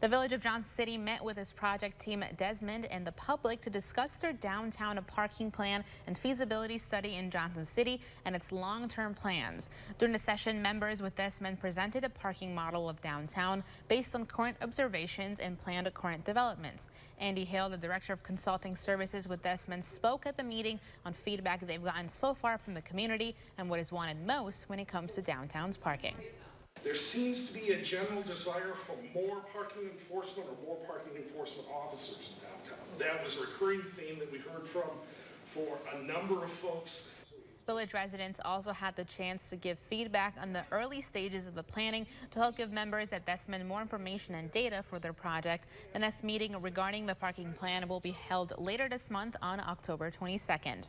The Village of Johnson City met with its project team Desmond and the public to discuss their downtown parking plan and feasibility study in Johnson City and its long-term plans. During the session, members with Desmond presented a parking model of downtown based on current observations and planned current developments. Andy Hill, the Director of Consulting Services with Desmond, spoke at the meeting on feedback they've gotten so far from the community and what is wanted most when it comes to downtown's parking. There seems to be a general desire for more parking enforcement or more parking enforcement officers in downtown. That was a recurring theme that we heard from for a number of folks. Village residents also had the chance to give feedback on the early stages of the planning to help give members at Desmond more information and data for their project. The next meeting regarding the parking plan will be held later this month on October 22nd.